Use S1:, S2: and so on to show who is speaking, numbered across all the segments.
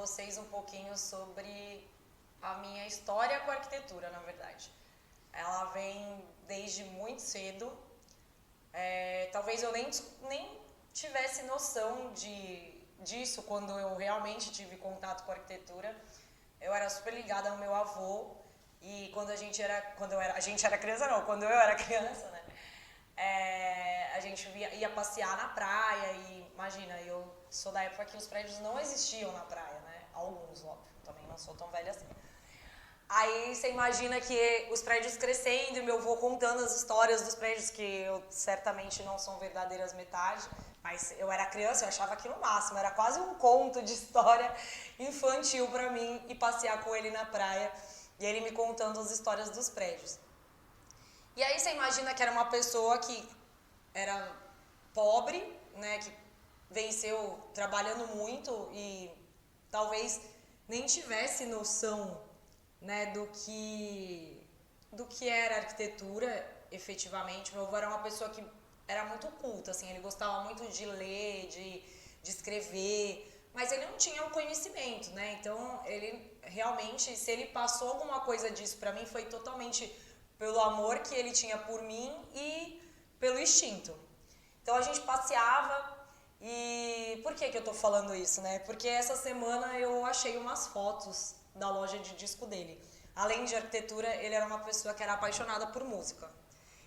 S1: vocês um pouquinho sobre a minha história com a arquitetura, na verdade. Ela vem desde muito cedo. Talvez eu nem tivesse noção disso quando eu realmente tive contato com a arquitetura. Eu era super ligada ao meu avô e quando a gente era criança, não, quando eu era criança, né? A gente ia passear na praia e imagina, eu sou da época que os prédios não existiam na praia, né? Alguns, óbvio, também não sou tão velha assim. Aí você imagina que os prédios crescendo e meu avô contando as histórias dos prédios, que eu certamente não são verdadeiras metade, mas eu era criança, eu achava aquilo o máximo, era quase um conto de história infantil pra mim ir passear com ele na praia e ele me contando as histórias dos prédios. E aí você imagina que era uma pessoa que era pobre, né, que venceu trabalhando muito e talvez nem tivesse noção, né, do que era arquitetura, efetivamente. Meu avô era uma pessoa que era muito culta, assim, ele gostava muito de ler, de escrever, mas ele não tinha o conhecimento, né? Então, ele realmente, se ele passou alguma coisa disso pra mim, foi totalmente pelo amor que ele tinha por mim e pelo instinto. Então, a gente passeava. E por que eu tô falando isso, né? Porque essa semana eu achei umas fotos da loja de disco dele. Além de arquitetura, ele era uma pessoa que era apaixonada por música.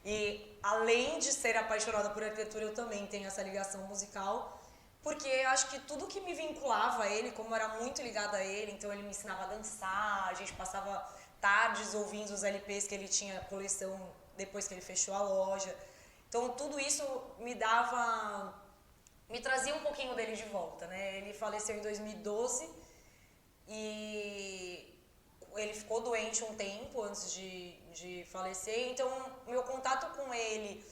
S1: E além de ser apaixonada por arquitetura, eu também tenho essa ligação musical, porque eu acho que tudo que me vinculava a ele, como eu era muito ligada a ele, então ele me ensinava a dançar, a gente passava tardes ouvindo os LPs que ele tinha coleção depois que ele fechou a loja. Então tudo isso me trazia um pouquinho dele de volta, né? Ele faleceu em 2012 e ele ficou doente um tempo antes de falecer, então meu contato com ele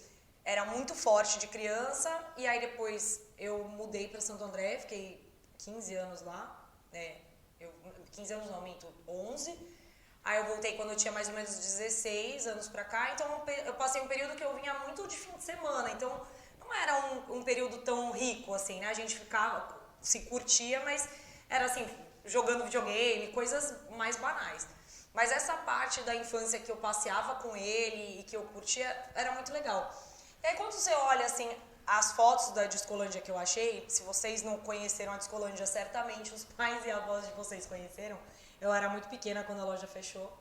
S1: era muito forte de criança, e aí depois eu mudei para Santo André, fiquei 15 anos lá, 15 anos não, minto, 11, aí eu voltei quando eu tinha mais ou menos 16 anos pra cá, então eu passei um período que eu vinha muito de fim de semana, então não era um período tão rico assim, né, a gente ficava, se curtia, mas era assim, jogando videogame, coisas mais banais. Mas essa parte da infância que eu passeava com ele e que eu curtia era muito legal. E aí quando você olha assim as fotos da Discolândia que eu achei, se vocês não conheceram a Discolândia, certamente os pais e avós de vocês conheceram. Eu era muito pequena quando a loja fechou.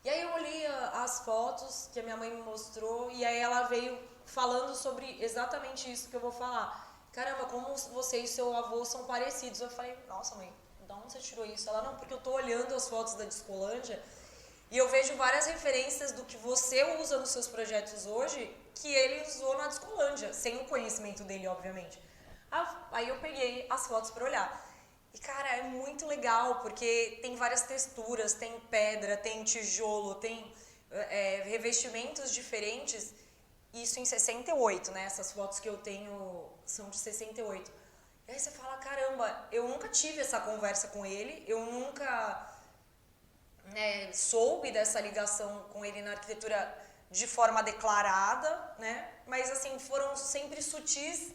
S1: E aí eu olhei as fotos que a minha mãe me mostrou e aí ela veio falando sobre exatamente isso que eu vou falar. Caramba, como você e seu avô são parecidos. Eu falei, nossa mãe, de onde você tirou isso? Ela, não, porque eu tô olhando as fotos da Discolândia e eu vejo várias referências do que você usa nos seus projetos hoje que ele usou na Discolândia, sem o conhecimento dele, obviamente. Aí eu peguei as fotos para olhar. E, cara, é muito legal, porque tem várias texturas, tem pedra, tem tijolo, tem revestimentos diferentes. Isso em 68, né? Essas fotos que eu tenho são de 68. E aí você fala, caramba, eu nunca tive essa conversa com ele, eu nunca soube dessa ligação com ele na arquitetura de forma declarada, né? Mas assim, foram sempre sutis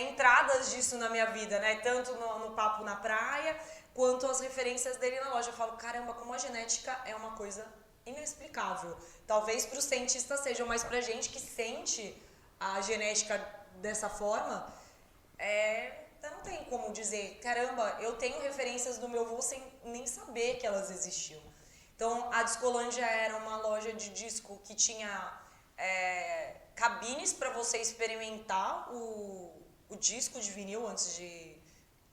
S1: entradas disso na minha vida, né? Tanto no papo na praia, quanto as referências dele na loja. Eu falo, caramba, como a genética é uma coisa inexplicável. Talvez para os cientistas sejam, mas para a gente que sente a genética dessa forma, não tem como dizer, caramba, eu tenho referências do meu avô sem nem saber que elas existiam. Então, a Discolândia era uma loja de disco que tinha cabines para você experimentar o disco de vinil antes de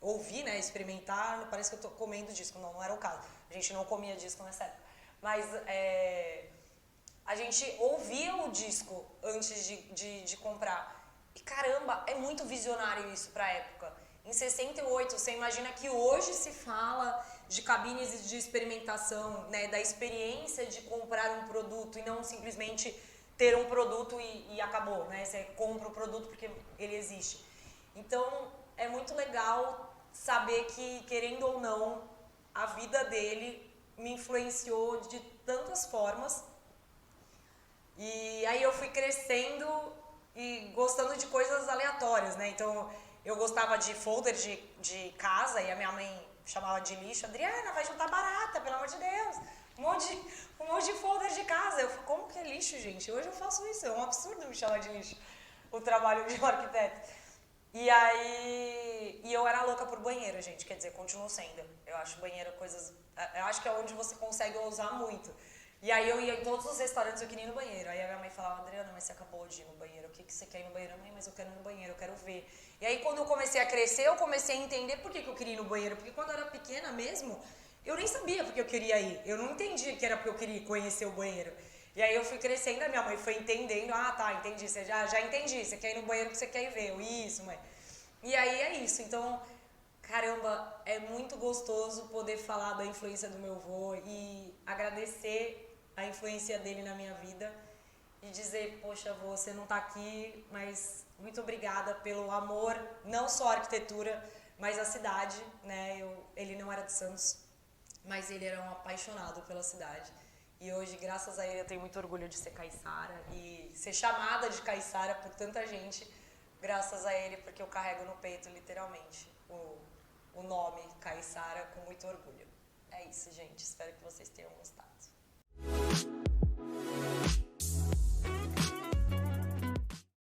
S1: ouvir, né, experimentar. Parece que eu tô comendo disco, não era o caso. A gente não comia disco nessa época. Mas a gente ouvia o disco antes de comprar. E caramba, é muito visionário isso pra época. Em 68, você imagina que hoje se fala de cabines de experimentação, né, da experiência de comprar um produto e não simplesmente ter um produto e acabou, né? Você compra o produto porque ele existe. Então, é muito legal saber que, querendo ou não, a vida dele me influenciou de tantas formas. E aí eu fui crescendo e gostando de coisas aleatórias, né? Então, eu gostava de folder de casa e a minha mãe chamava de lixo. Adriana, vai juntar barata, pelo amor de Deus. Um monte de folder de casa. Eu falei, como que é lixo, gente? Hoje eu faço isso, é um absurdo me chamar de lixo. O trabalho de um arquiteto. E aí, eu era louca por banheiro, gente, quer dizer, continuo sendo. Eu acho banheiro coisas, eu acho que é onde você consegue ousar muito. E aí eu ia em todos os restaurantes, eu queria ir no banheiro. Aí a minha mãe falava, Adriana, mas você acabou de ir no banheiro, o que você quer ir no banheiro? Mãe, mas eu quero ir no banheiro, eu quero ver. E aí quando eu comecei a crescer, eu comecei a entender por que eu queria ir no banheiro. Porque quando eu era pequena mesmo, eu nem sabia porque eu queria ir. Eu não entendia que era porque eu queria conhecer o banheiro. E aí eu fui crescendo, a minha mãe foi entendendo, ah tá, entendi, você já entendi, você quer ir no banheiro porque você quer ir ver. Eu, isso, mãe. E aí é isso, então, caramba, é muito gostoso poder falar da influência do meu avô e agradecer a influência dele na minha vida e dizer, poxa, avô, você não tá aqui, mas muito obrigada pelo amor, não só à arquitetura, mas à cidade, né? Ele não era de Santos, mas ele era um apaixonado pela cidade. E hoje, graças a ele, eu tenho muito orgulho de ser caiçara e ser chamada de caiçara por tanta gente, graças a ele, porque eu carrego no peito, literalmente, o nome Caiçara com muito orgulho. É isso, gente. Espero que vocês tenham gostado.